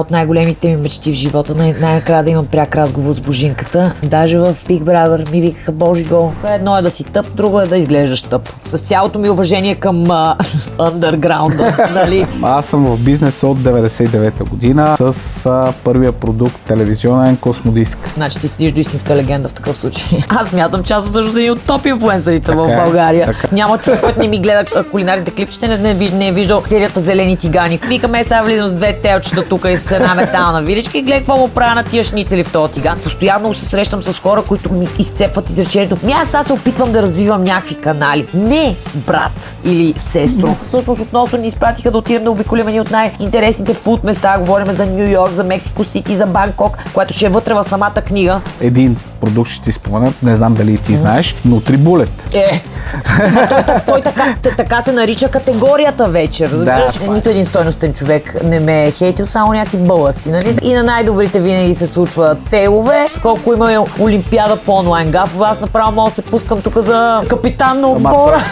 От най-големите ми мечти в живота, най-накрая да имам пряк разговор с Божинката. Даже в Big Brother ми викаха: Божи го, едно е да си тъп, друго е да изглеждаш тъп. С цялото ми уважение към underground, нали? Аз съм в бизнеса от 99-та година с първия продукт телевизионен Космодиск. Значи ти седиш до истинска легенда в такъв случай. Аз мятам, че аз съм също един от топ инфлуенсърите в България. Така. Няма човек, който не ми гледа кулинарните клипчета, не е виждал серията Зелени тигани. Викаме, сега влизам с две телчета тук и с една метална виличка и гледай какво му правя на тия шницели в този тиган. Постоянно се срещам с хора, които ми изцепват изречението: аз сега се опитвам да развивам някакви канали. Не, брат или сестро. Всъщност относно ни изпратиха да отидем да обиколим едни от най-интересните фуд места. Говорим за Ню Йорк, за Мексико Сити, за Банкок, което ще е вътре в самата книга. Един продукт ще ти споменат, не знам дали ти знаеш, Nutribullet. Той така се нарича категорията вече, разбираш? Да, Нито един стойностен човек не ме е хейтил, само някакви бълъци, нали? И на най-добрите винаги се случват фейлове. Колко има олимпиада по онлайн гафове, аз направо мога да се пускам тук за капитан на отбора.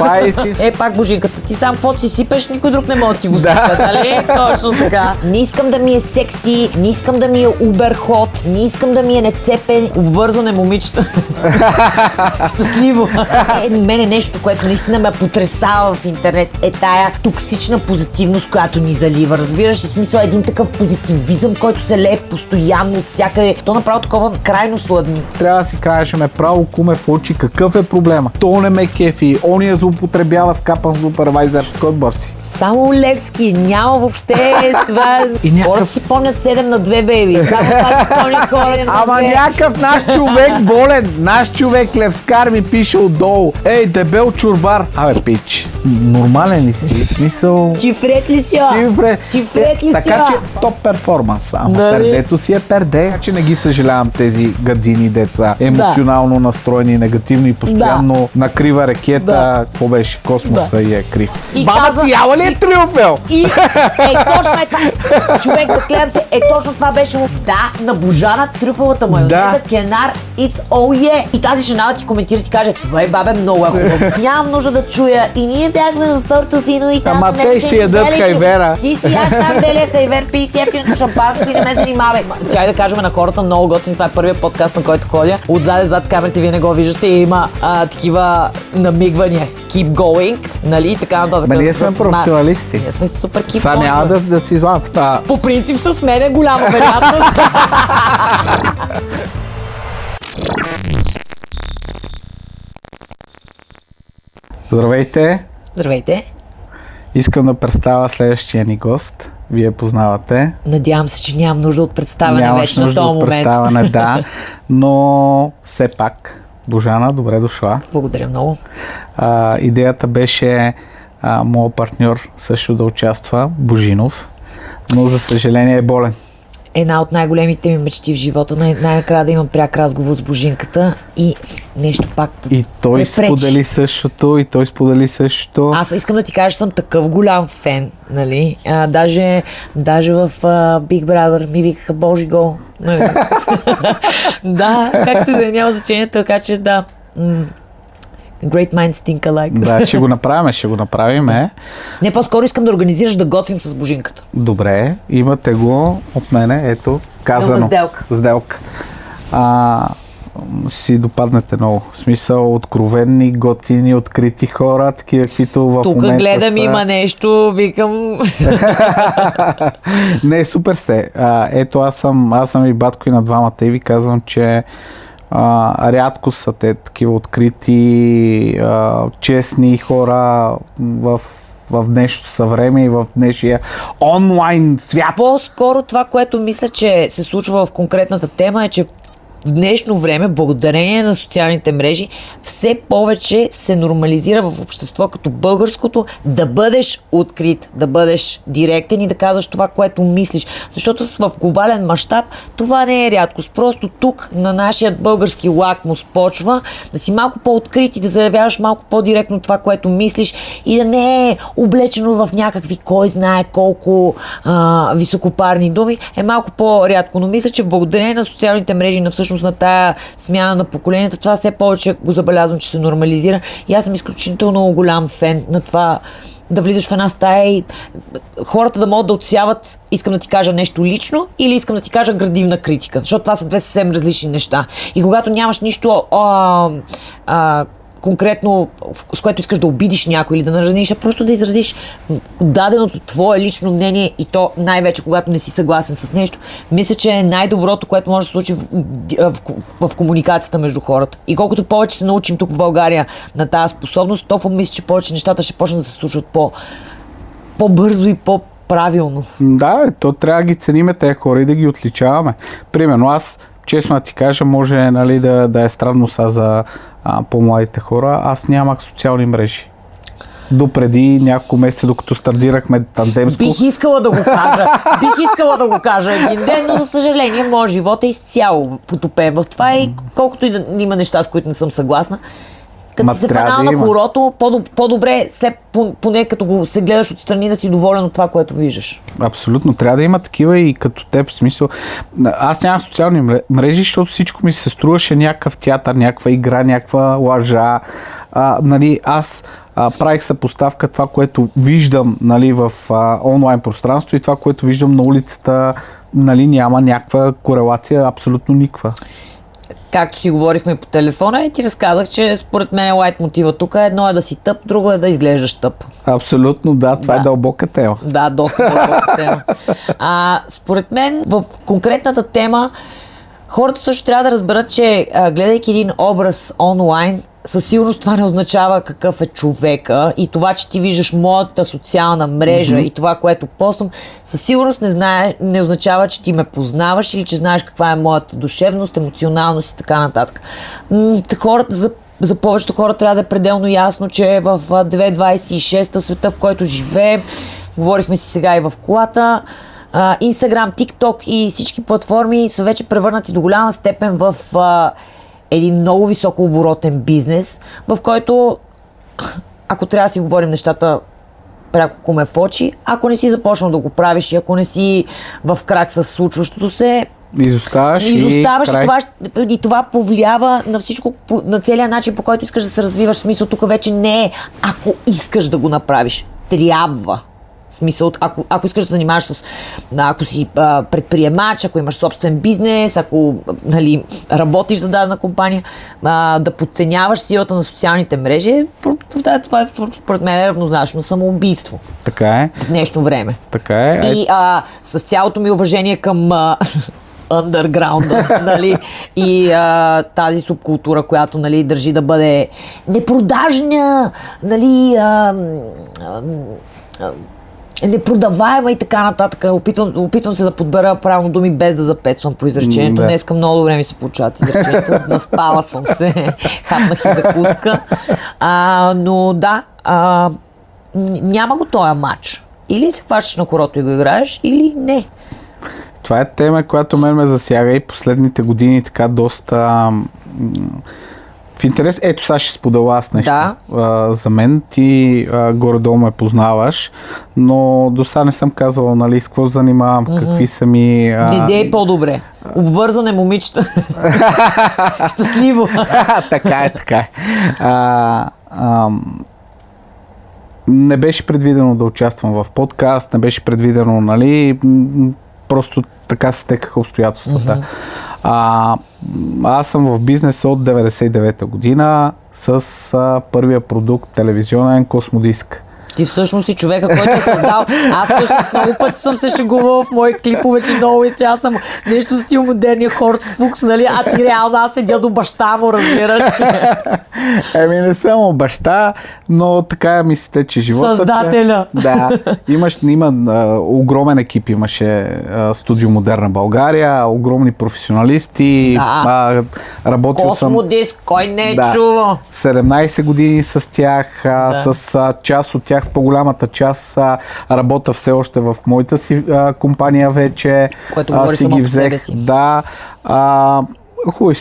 Пак Божинката, ти сам каквото си сипеш, никой друг не може да ти го сипе, нали? Точно така. Не искам да ми е секси, не искам да ми е уберхот, не искам да ми е нецепен, обвързане момичета. Щастливо. Мене нещо, което наистина ме потресава в интернет, е тая токсична позитивност, която ни залива. Разбираш ли, смисъл, един такъв позитивизъм, който се лее постоянно от всякъде. То направо такова крайно сладни. Трябва да си кажем право, куме в очи, какъв е проблема. То не ме кефи, он я злоупотребява с капан супервайзър. Кой бърси? Само Левски, няма въобще това. Хората си помнят 7 на 2, бейби. Само това си помнят хора. Ама някакъв наш човек болен, наш човек Левскар ми пише отдолу: ей, дебел чурбар. Абе, пич, нормален ли си? Смисъл... Чифрет ли си? Чифрет ли си? Така че топ перформанс. Ама пердето си е перде. Така че не ги съжалявам тези гадини деца. Емоционално настроени, негативно и постоянно накрива ракета. Какво беше? Космоса и е крив. Баба ти яла ли е трюфел? Точно е така. Човек, заклевам се, точно това беше му. Да, на Божана трюфелата майонеза, Кенар, it's all yeah. И тази жена да ти коментира, ти каже: вай, бабе, много е хубаво. Нямам нужда да чуя. И ние бягме в Портофино и там... Ама те си ядат хайвера. Ти си яш там белия хайвер, пий си ефтиното шампанско и не ме занимавай. Чай да кажем на хората, много готин. Това е първият подкаст, на който ходя. Отзад зад камерите вие не го виждате и има такива намигвания. Keep going, нали? Така нататък. Ние сме професионалисти. Ние сме супер keep going. Сега няма да си излагам. По принцип с мен е голяма вероятност. Здравейте! Здравейте! Искам да представя следващия ни гост. Вие познавате. Надявам се, че нямам нужда от представяне вече на този момент. Представяне, да. Но все пак, Божана, добре дошла. Благодаря много. Идеята беше моят партньор също да участва, Божинов, но за съжаление е болен. Една от най-големите ми мечти в живота, най-накрая да имам пряк разговор с Божинката и нещо пак И той сподели същото, Аз искам да ти кажа, че съм такъв голям фен, нали? Даже в Big Brother ми викаха: Божи го. Нали? Да, както да няма значение, така че да. Great minds think alike. Да, ще го направим. Не, по-скоро искам да организираш да готвим с Божинката. Добре, имате го от мене, ето, казано. Сделка. Си допаднете много. В смисъл, откровенни, готини, открити хора, такива, каквито в момента тук гледам, има нещо, викам... Не, супер сте. Ето, аз съм и батко и на двамата и ви казвам, че рядко са те такива открити, честни хора в днешното съвреме и в днешния онлайн свят. По-скоро това, което мисля, че се случва в конкретната тема, е, че в днешно време, благодарение на социалните мрежи, все повече се нормализира в общество като българското да бъдеш открит, да бъдеш директен и да казваш това, което мислиш. Защото в глобален мащаб това не е рядкост. Просто тук на нашия български лакмус почва да си малко по-открит и да заявяваш малко по-директно това, което мислиш и да не е облечено в някакви кой знае колко високопарни думи. Е малко по-рядко. Но мисля, че благодарение на социалните мрежи, на всъщност на тая смяна на поколенията, това все повече го забелязвам, че се нормализира и аз съм изключително голям фен на това да влизаш в една стая и хората да могат да отсяват искам да ти кажа нещо лично или искам да ти кажа градивна критика, защото това са две съвсем различни неща. И когато нямаш нищо конкретно, с което искаш да обидиш някой или да нараниш, а просто да изразиш даденото твое лично мнение и то най-вече, когато не си съгласен с нещо, мисля, че е най-доброто, което може да се случи в комуникацията между хората. И колкото повече се научим тук в България на тази способност, толкова мисля, че повече нещата ще почнат да се случват по-бързо и по-правилно. Да, то трябва да ги цениме тези хора и да ги отличаваме. Примерно аз, честно да ти кажа, може нали, да е странно са за по-младите хора. Аз нямах социални мрежи. Допреди няколко месеца, докато стартирахме тандемско. Бих искала да го кажа един ден, но за съжаление, моят живот е изцяло потопен в това и колкото и да има неща, с които не съм съгласна. Като се фанал на хорото, по-добре поне като го се гледаш отстрани да си доволен от това, което виждаш. Абсолютно. Трябва да има такива и като теб. В смисъл. Аз нямах социални мрежи, защото всичко ми се струваше някакъв театър, някаква игра, някаква лъжа. Нали, аз правих съпоставка това, което виждам нали, в онлайн пространство и това, което виждам на улицата, нали, няма някаква корелация, абсолютно никаква. Както си говорихме по телефона и ти разказах, че според мен лайт мотива тук едно е да си тъп, друго е да изглеждаш тъп. Абсолютно, да. Това е дълбока тема. Да, доста дълбока тема. Според мен в конкретната тема хората също трябва да разберат, че гледайки един образ онлайн, със сигурност това не означава какъв е човека и това, че ти виждаш моята социална мрежа и това, което поствам, със сигурност не означава, че ти ме познаваш или че знаеш каква е моята душевност, емоционалност и така нататък. За повечето хора трябва да е пределно ясно, че в 2026 света, в който живеем, говорихме си сега и в колата, Instagram, TikTok и всички платформи са вече превърнати до голяма степен в един много високооборотен бизнес, в който, ако трябва да си говорим нещата пряко куме в очи, ако не си започнал да го правиш и ако не си в крак с случващото се, изоставаш и това повлиява на всичко, на целия начин, по който искаш да се развиваш. Смисъл тук вече не е ако искаш да го направиш, трябва. В смисъл, ако искаш да занимаваш ако си предприемач, ако имаш собствен бизнес, ако нали, работиш за дадена компания, да подценяваш силата на социалните мрежи, това е според мен равнозначно самоубийство. Така е. В днешно време. Така е. И с цялото ми уважение към underground, нали, и тази субкултура, която нали, държи да бъде непродажна, нали, непродаваема и така нататък. Опитвам се да подбера правилно думи без да запетвам по изречението. Днеска много добре ми се получават изречението. Наспала съм се. Хапнах и закуска. Но да, няма го този матч. Или се хващаш на хорото и го играеш, или не. Това е тема, която мен ме засяга и последните години така доста... В интерес, ето сега ще споделя аз нещо. Да. За мен ти горе-долу ме познаваш, но до сега не съм казвал, нали, с какво занимавам, какви са ми... Идеи по-добре. Обвързане момичета. Щастливо. Така е, така е. Не беше предвидено да участвам в подкаст, не беше предвидено, нали, просто така се стекаха обстоятелствата. Аз съм в бизнеса от 99-та година с първия продукт телевизионен Космодиск. Ти всъщност си човека, който е създал. Аз всъщност много пъти съм се шегувала в мои клипове, че много че аз съм нещо стил модерния Хорст Фукс, нали? А ти реално аз седя до баща му, разбираш. Не само баща, но така ми се тече живота. Създателя. Да. Има огромен екип, имаше Студио Модерна България, огромни професионалисти. Да. Работил Космодиск, кой не е чувал? 17 години с тях, с част от тях, с по-голямата част работя все още в моята си компания вече. Което говори само по себе си. Да. Хубави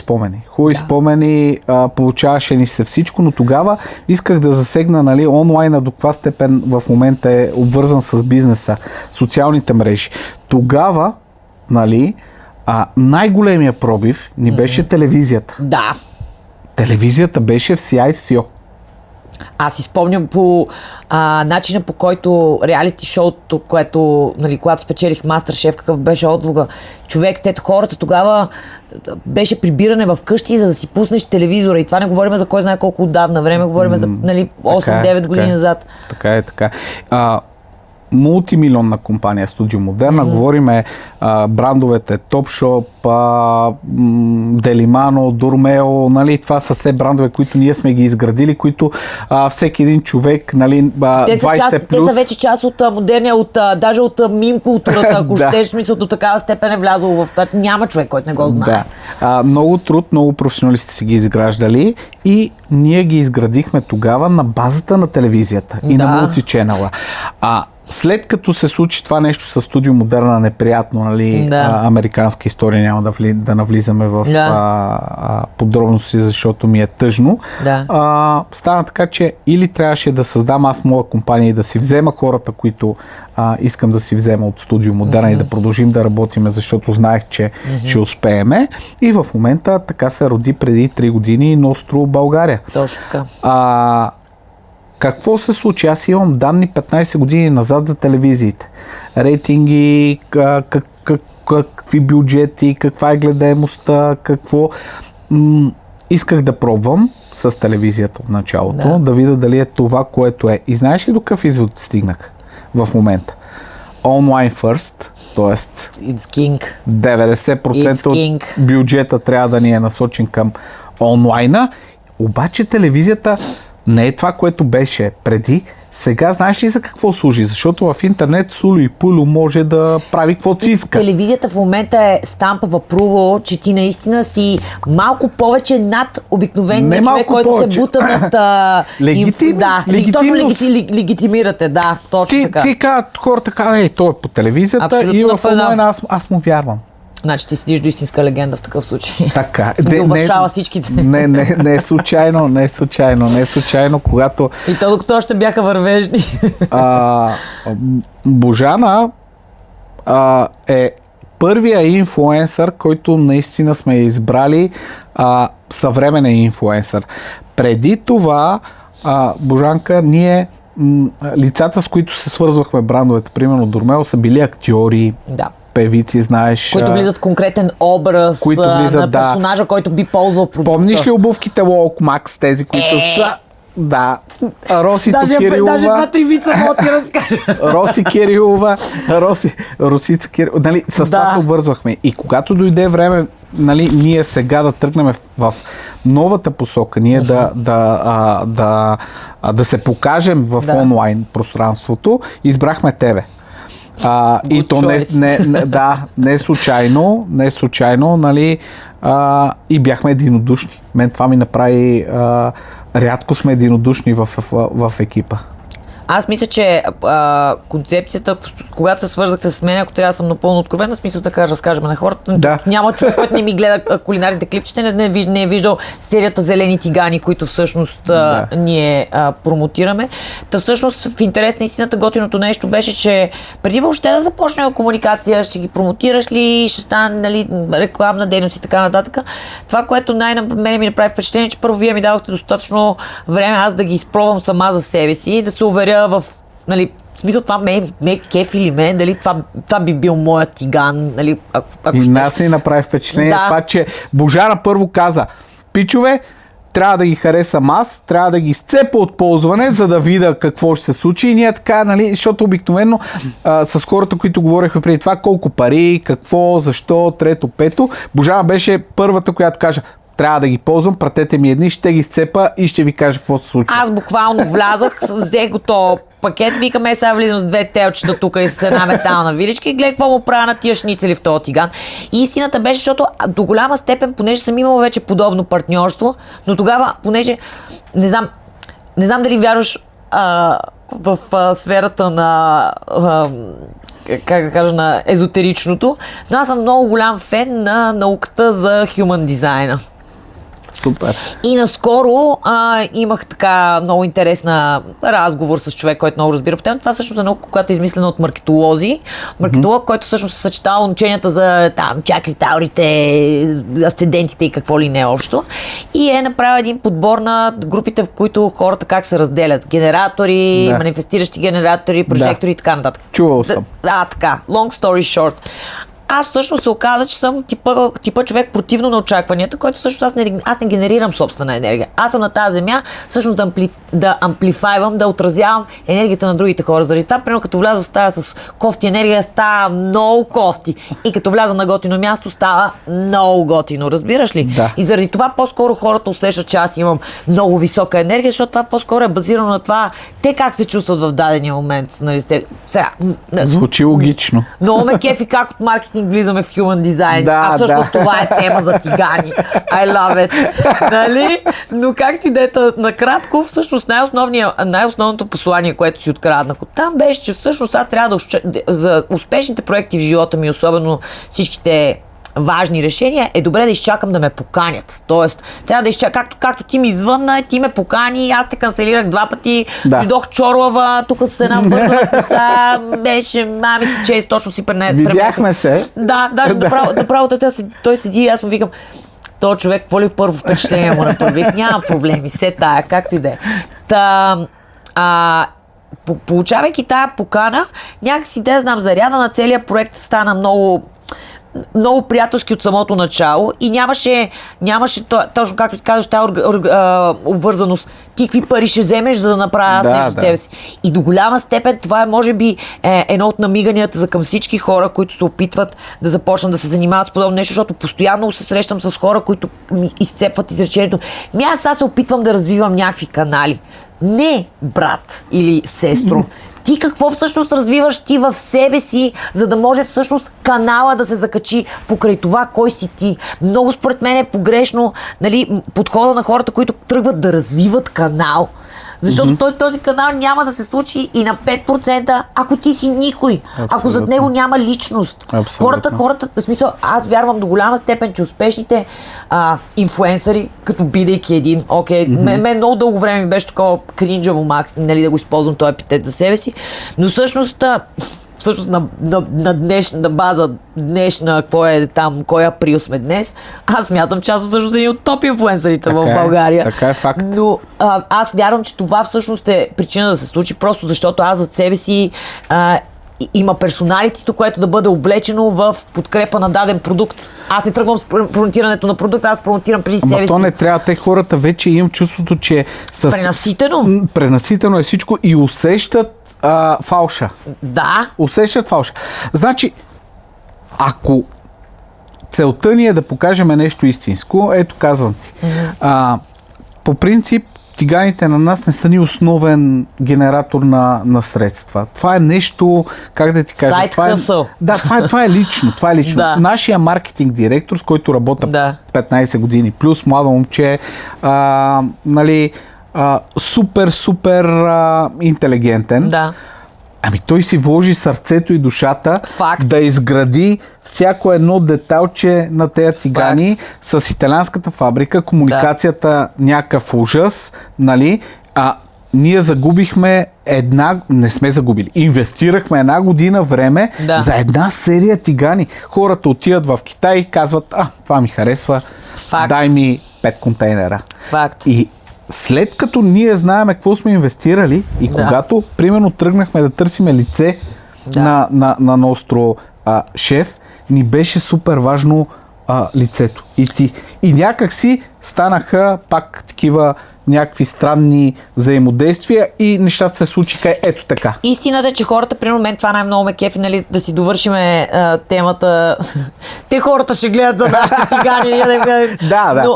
спомени, получаваше ни се всичко, но тогава исках да засегна, нали, онлайна до каква степен в момента е обвързан с бизнеса, социалните мрежи. Тогава, нали, най-големия пробив ни беше телевизията. Да. Телевизията беше в сия и всьо. Аз си спомням по начина, по който реалити шоуто, което, нали, когато спечелих Мастер-шеф, какъв беше отзвука. Човек, хората тогава беше прибиране в къщи, за да си пуснеш телевизора. И това не говорим за кой знае колко отдавна време, говорим за, нали, 8-9 години назад. Така. Мултимилионна компания Студио Модерна. Говориме брандовете Topshop, Делимано, Дурмео, нали, това са все брандове, които ние сме ги изградили, които всеки един човек, нали, 20 плюс... Те са вече част от модерния, даже от мим културата, ако щеш, смисъл, до такава степен е влязло в това. Няма човек, който не го знае. Да. Много труд, много професионалисти си ги изграждали и ние ги изградихме тогава на базата на телевизията и на мултиченела. След като се случи това нещо с Студио Модерна, неприятно, нали, американска история, няма да навлизаме в подробности, защото ми е тъжно. Стана така, че или трябваше да създам аз моя компания и да си взема хората, които искам да си взема от Студио Модерна и да продължим да работиме, защото знаех, че ще успееме. И в момента така се роди преди 3 години Ностро България. Точно така. Какво се случи? Аз имам данни 15 години назад за телевизиите. Рейтинги, какви бюджети, каква е гледаемостта, какво... Исках да пробвам с телевизията от началото, да видя дали е това, което е. И знаеш ли до какъв извод стигнах в момента? Online first, т.е. 90% от бюджета трябва да ни е насочен към онлайна, обаче телевизията не е това, което беше преди. Сега знаеш ли за какво служи? Защото в интернет Сулю и Пулю може да прави каквото си иска. Телевизията в момента е стампава пруво, че ти наистина си малко повече над обикновения човек, който се бута над... легитимирате, точно така. Ти казват хората, той е по телевизията. Абсолютно, и в онлайн аз му вярвам. Значи ти седиш до истинска легенда в такъв случай. Така. Съм ги уважала всичките. Не е случайно, когато... И то докато още бяха вървежни. Божана е първия инфлуенсър, който наистина сме избрали съвременен инфлуенсър. Преди това, Божанка, ние лицата, с които се свързвахме брандовете, примерно Дурмео, са били актьори, певици, знаеш. Които влизат в конкретен образ на персонажа, който би ползвал продукта. Помниш ли обувките Walk Max, тези, които са... Да, Росито Кирилова. Даже 2-3 вица мога ти разкажа. Роси Кирилова, Росица Кирилова, нали, с това се обвързвахме. И когато дойде време, нали, ние сега да тръгнем в новата посока, ние да се покажем в онлайн пространството, избрахме тебе. И то не е случайно, нали, и бяхме единодушни. Мен това ми направи, рядко сме единодушни в екипа. Аз мисля, че концепцията, когато се свързахте с мен, ако трябва да съм напълно откровена, смисъл така разкажем на хората, няма човек, който не ми гледа кулинарните клипчета, не е виждал серията Зелени тигани, които всъщност ние промотираме. Та всъщност в интерес на истината готиното нещо беше, че преди въобще да започнем комуникация, ще ги промотираш ли, ще стане, нали, рекламна дейност и така нататък. Това, което най-мене ми направи впечатление, че първо вие ми дадохте достатъчно време аз да ги изпробвам сама за себе си, да се уверя в, нали, в смисъл това ме кеф или мен, дали това би бил моят тиган, нали, ако и нас ни направи впечатление това, че Божана първо каза, пичове, трябва да ги харесам аз, трябва да ги сцепа от ползване, за да видя какво ще се случи. И ние така, нали, защото обикновено с хората, които говорихме преди това, колко пари, какво, защо, трето, пето, Божана беше първата, която каже, трябва да ги ползвам, пратете ми едни, ще ги сцепа и ще ви кажа какво се случва. Аз буквално влязах, взех го то пакет, викаме, сега влизам с 2 телчета тук и с една метална виличка и гледай какво му правя на тия шницели в този тиган. И истината беше, защото до голяма степен, понеже съм имала вече подобно партньорство, но тогава, понеже не знам дали вярваш в сферата на как да кажа, на езотеричното, но аз съм много голям фен на науката за human дизайна. Супер. И наскоро имах така много интересна разговор с човек, който много разбира по темата. Това всъщност е наука, която е измислена от маркетолози. Маркетолог, който всъщност се съчетава ученията за там чакри, таурите, асцендентите и какво ли не общо. И е направил един подбор на групите, в които хората как се разделят. Генератори, манифестиращи генератори, прожектори и така нататък. Чувал съм. Да, така. Long story short. Аз всъщност се оказа, че съм типа човек противно на очакванията, който всъщност аз не генерирам собствена енергия. Аз съм на тази земя, всъщност да амплифайвам, да отразявам енергията на другите хора. Заради това, примерно, като вляза в стая с кофти енергия, става много кофти. И като вляза на готино място, става много готино. Разбираш ли? Да. И заради това по-скоро хората усещат, че аз имам много висока енергия, защото това по-скоро е базирано на това те как се чувстват в дадения момент. Нали, сега, Звучи логично. много ме кефи как от маркетинг влизаме в human design. Да, всъщност това е тема за цигани. I love it. Нали? Но как си дета, накратко, всъщност най-основното послание, което си откраднах от там, беше, че всъщност аз трябва за успешните проекти в живота ми, особено всичките важни решения, е добре да изчакам да ме поканят. Тоест, трябва да изчакам, както ти ми извънна, ти ме покани, аз те канцелирах 2 пъти, дойдох Чорлава, тук с една вързана коса, беше, мами си чест, точно си Видяхме се. Да, даже направо той седи и аз му викам, този човек, какво ли първо впечатление му направих? Няма проблеми, се тая, както и да е. Получавайки тая покана, някакси, да знам, заряда на целия проект стана много приятелски от самото начало и нямаше точно както ти казваш, тази обвързаност. Ти какви пари ще вземеш, за да направя аз нещо с тебе си. И до голяма степен това е, може би, едно от намиганията за към всички хора, които се опитват да започнат да се занимават с подобно нещо, защото постоянно се срещам с хора, които ми изцепват изречението. Аз се опитвам да развивам някакви канали. Не, брат или сестро. Ти какво всъщност развиваш ти в себе си, за да може всъщност канала да се закачи покрай това, кой си ти. Много според мен е погрешно, нали, подхода на хората, които тръгват да развиват канал. Защото този канал няма да се случи и на 5%, ако ти си никой. Абсолютно. Ако зад него няма личност. Хората, в смисъл, аз вярвам до голяма степен, че успешните инфлуенсъри, като бидейки един, мен много дълго време ми беше такова кринджаво макс, нали, да го използвам този епитет за себе си, но всъщност на днешна база, кой април сме днес, аз мятам, че аз всъщност един от топ инфлуенсърите в България. Така е факт. Но аз вярвам, че това всъщност е причина да се случи, просто защото аз зад себе си има персоналитето, което да бъде облечено в подкрепа на даден продукт. Аз не тръгвам с промотирането на продукта, аз промотирам преди себе си. То не трябва, те хората вече имам чувството, че пренаситено е всичко и усещат фалша. Да. Усещат фалша. Значи, ако целта ни е да покажем нещо истинско, ето казвам ти. По принцип, тиганите на нас не са ни основен генератор на средства. Това е нещо, как да ти кажа... Сайт хъсъл. Това е лично. Това е лично. Да. Нашия маркетинг директор, с който работя 15 години, плюс младо момче, нали, супер интелигентен. Да. Ами той си вложи сърцето и душата да изгради всяко едно деталче на тези тигани с италианската фабрика, комуникацията някакъв ужас, нали? Ние загубихме не сме загубили, инвестирахме 1 година време за една серия тигани. Хората отиват в Китай и казват, това ми харесва, дай ми 5 контейнера. И след като ние знаем какво сме инвестирали и когато, примерно, тръгнахме да търсиме лице на ностро шеф, ни беше супер важно лицето. И някак си станаха пак такива някакви странни взаимодействия и нещата се случиха ето така. Истината е, че хората, примерно мен това най-много ме кефи, нали, да си довършиме темата. Те хората ще гледат за нашите тигани.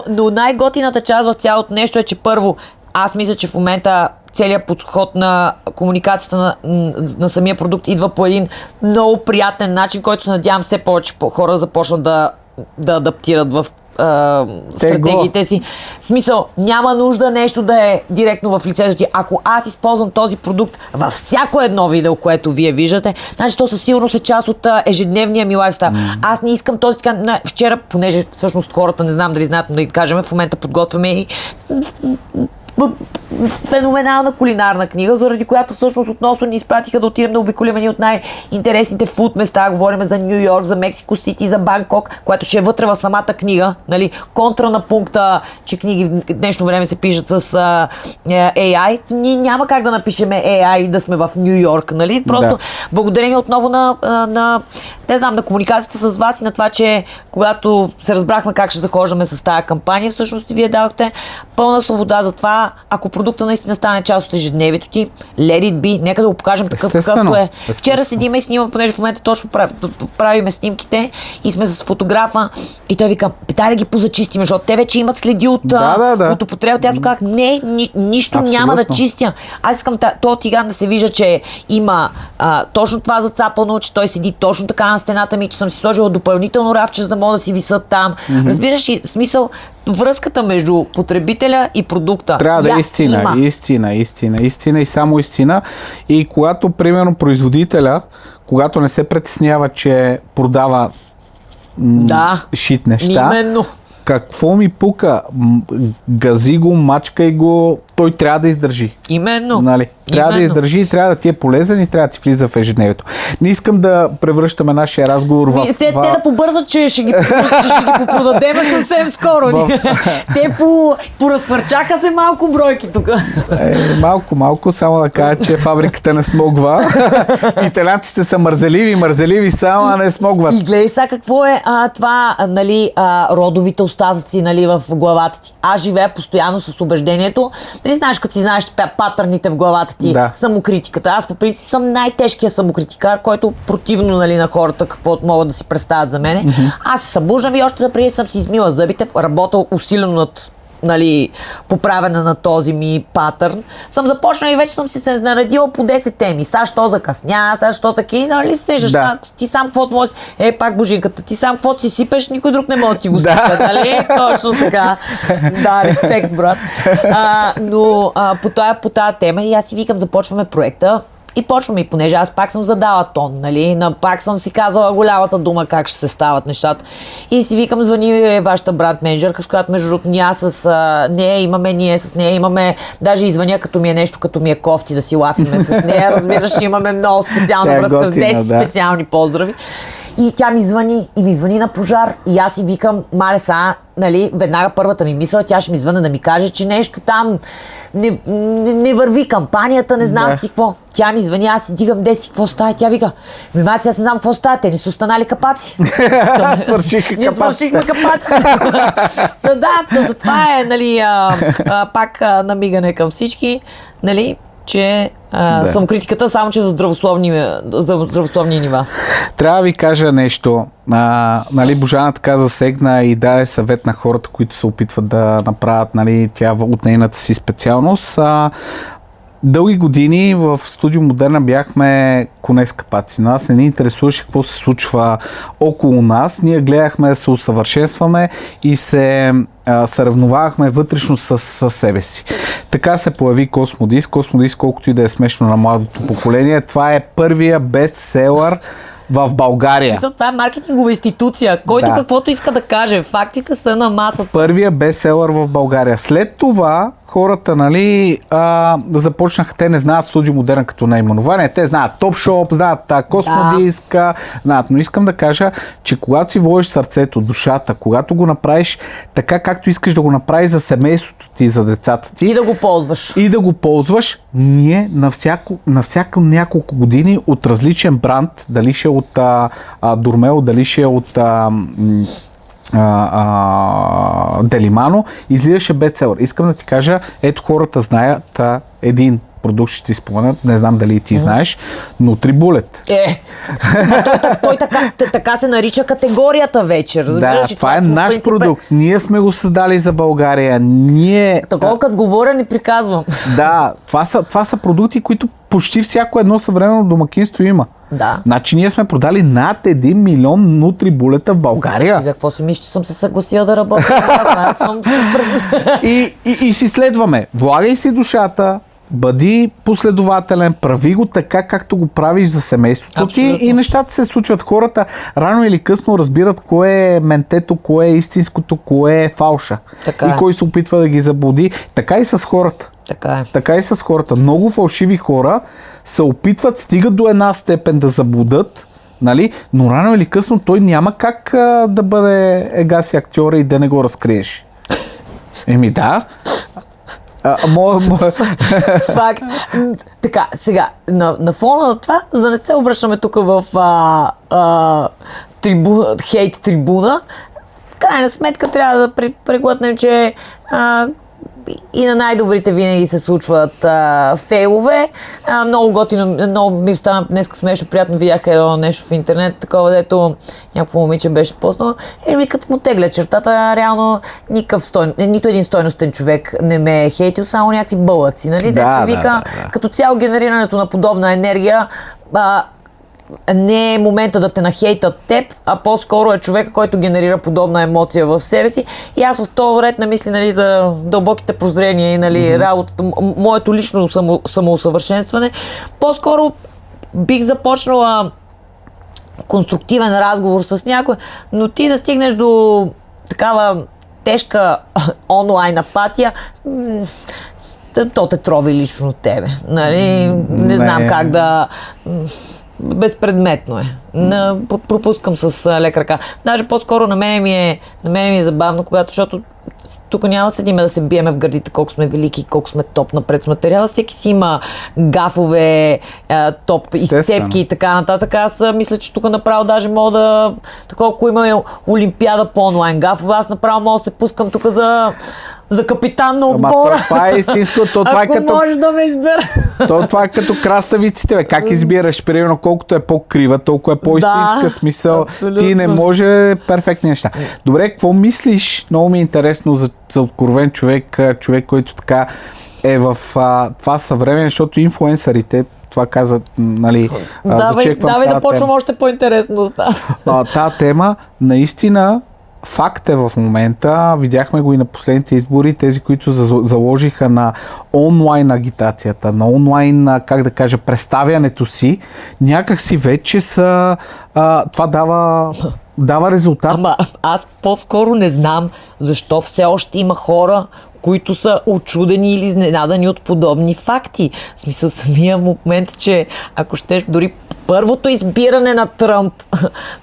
Но най-готината част в цялото нещо е, че първо, аз мисля, че в момента целият подход на комуникацията на самия продукт идва по един много приятен начин, който се надявам все повече хора започнат да адаптират в стратегиите си. В смисъл, няма нужда нещо да е директно в лицето ти. Ако аз използвам този продукт във всяко едно видео, което вие виждате, значи то със сигурност е част от ежедневния ми лайфстайл. Аз не искам този така. Вчера, понеже всъщност хората не знам дали знаят, но да им кажем, в момента подготвяме и феноменална кулинарна книга, заради която всъщност относно ни изпратиха да отидем да обиколим едни от най-интересните фуд места. Говорим за Ню Йорк, за Мексико Сити, за Банкок, което ще е вътре в самата книга. Нали? Контра на пункта, че книги в днешно време се пишат с AI. Ние няма как да напишем AI и да сме в Ню Йорк. Нали? Просто благодарение отново на не знам, на комуникацията с вас и на това, че когато се разбрахме как ще захождаме с тази кампания, всъщност вие дадохте пълна свобода за това, ако продукта наистина стане част от ежедневието ти, let it be, нека да го покажем такъв какъвто е. Вчера седиме и снимаме, понеже в момента точно правиме снимките и сме с фотографа и той вика, дай да ги позачистим, защото те вече имат следи от употреба. Аз казах, не, нищо абсолютно няма да чистя. Аз искам този тиган да се вижда, че има точно това зацапано, че той седи точно така на стената ми, че съм си сложила допълнително рафче, за да мога да си висат там. Разбираш ли, смисъл, връзката между потребителя и продукта. Трябва да е истина и само истина. И когато, примерно, производителя, когато не се притеснява, че продава шит неща, именно. Какво ми пука? Гази го, мачкай го, той трябва да издържи. Именно. Нали? Трябва да издържи и трябва да ти е полезен и трябва да ти влиза в ежедневието. Не искам да превръщаме нашия разговор в... Те да побързат, че ще ги продадем съвсем скоро. Те поразхвърчаха се малко бройки тук. Малко, само да кажа, че фабриката не смогва. Италианците са мързеливи само, а не смогват. И гледай сега какво е това, нали, родовите остатъци, нали, в главата ти. Аз живея постоянно с убеждението. Нали знаеш, като си знаеш патърните в главата ти, самокритиката. Аз по принцип съм най-тежкият самокритикар, който противно, нали, на хората каквото могат да си представят за мене. Аз се събуждам и още да преди съм си измила зъбите, работил усилено над, нали, поправяне на този ми патърн. Съм започнала и вече съм се наредила по 10 теми. Сега що закъсня, сега що таки, нали сежаш, ти сам каквото можеш, пак божинката, ти сам каквото си сипеш, никой друг не може да ти го сипа, нали? Точно така. Да, респект, брат. Но по тая тема и аз си викам, започваме проекта. И почваме, и понеже аз пак съм задала тон, нали, пак съм си казала голямата дума как ще се стават нещата. И си викам, звъни вашата бранд менеджерка, с която между другото ние с нея имаме, даже извъня като ми е нещо, като ми е кофти да си лафиме с нея, разбираш, имаме много специална връзка с 10 специални поздрави. И тя ми звъни на пожар и аз си викам, мале са, нали, веднага първата ми мисъл, тя ще ми звъне да ми каже, че нещо там не върви кампанията, не знам си какво. Тя ми звъни, аз си дигам, де си, какво става? Тя вика, мати, аз не знам какво става, те не са останали капаци. Ние свършихме капаци. Това е, нали, пак намигане към всички, нали, че съм критиката, само че за здравословни нива. Трябва да ви кажа нещо. Нали, Божана така засегна и даде съвет на хората, които се опитват да направят, нали, тя от нейната си специалност. Дълги години в Студио Модерна бяхме коне с капаци. Нас не ни интересуваше какво се случва около нас. Ние гледахме да се усъвършенстваме и се съревновавахме вътрешно с себе си. Така се появи Космодиск. Космодиск, колкото и да е смешно на младото поколение, това е първия бестселър в България. Това е маркетингова институция, който каквото иска да каже. Фактите са на масата. Първия бестселър в България. След това хората, нали, започнаха, те не знаят Студио Модерна като наименование, те знаят Topshop, знаят Космодиск, знаят, но искам да кажа, че когато си вложиш сърцето, душата, когато го направиш така, както искаш да го направиш за семейството ти, за децата ти. И да го ползваш. Ние на всяко няколко години от различен бранд, дали ще е от Дурмел, дали ще е от Делимано, излизаше бестселър. Искам да ти кажа, ето хората знаят един продукт, ще ти споменат, не знам дали и ти знаеш, Нутрибулет. Той така се нарича категорията вече, разбираш? Да, това е наш продукт. Ние сме го създали за България. Такова като говоря, не приказвам. Да, това са продукти, които почти всяко едно съвременно домакинство има. Да. Значи ние сме продали над 1 милион нутрибулета в България. И за какво си мислиш, че съм се съгласила да работя? Аз съм супер. И си следваме. Влагай си душата, бъди последователен, прави го така, както го правиш за семейството ти и нещата се случват. Хората рано или късно разбират кое е ментето, кое е истинското, кое е фалша. Така и е. кой се опитва да ги заблуди. Така и с хората. Така е. Така и с хората. Много фалшиви хора се опитват, стигат до една степен да заблудат, нали? Но рано или късно той няма как да бъде егаси актьора и да не го разкриеш. Еми да. Факт. Така, сега, на фона на това, за да не се обръщаме тук в хейт трибуна, в крайна сметка трябва да преглътнем, че и на най-добрите винаги се случват фейлове. Много готино, много ми стана днес смешно, приятно видях едно нещо в интернет, такова, дето някакво момиче беше поснало. И като му тегля чертата, реално нито един стойностен човек не ме е хейтил, само някакви бълъци, нали? Дето се вика, като цяло генерирането на подобна енергия, не е момента да те нахейтат теб, а по-скоро е човека, който генерира подобна емоция в себе си. И аз в този ред на мисли, нали, за дълбоките прозрения и, нали, работата, моето лично самоусъвършенстване, по-скоро бих започнала конструктивен разговор с някой, но ти да стигнеш до такава тежка онлайн апатия, то те трови лично тебе. Нали? Не знам как да... Безпредметно е. Пропускам с лек ръка. Даже по-скоро на мен ми е забавно, защото тук няма да седиме да се биеме в гърдите колко сме велики, колко сме топ напред с материала. Всеки си има гафове, топ изцепки и така нататък. Аз мисля, че тук направо даже мога да... Такова, ако има олимпиада по онлайн гафове, аз направо мога да се пускам тук за капитан на отбора. Това е истинско. Това ако може да ме избера. Това е като краставиците. Бе. Как избираш? Примерно, колкото е по-крива, толкова е по-истинска смисъл. Абсолютно. Ти не може перфектни неща. Добре, какво мислиш? Много ми е интересно за откровен човек, който така е в това съвремене, защото инфлуенсърите, това казват, нали, Давай да почвам още по-интересно да става. Тази тема наистина факт е в момента, видяхме го и на последните избори, тези, които заложиха на онлайн агитацията, на онлайн, как да кажа, представянето си, някак си вече са, това дава резултат. Ама аз по-скоро не знам защо все още има хора, които са очудени или изненадани от подобни факти. В смисъл, самия момент, че ако щеш, дори първото избиране на Тръмп,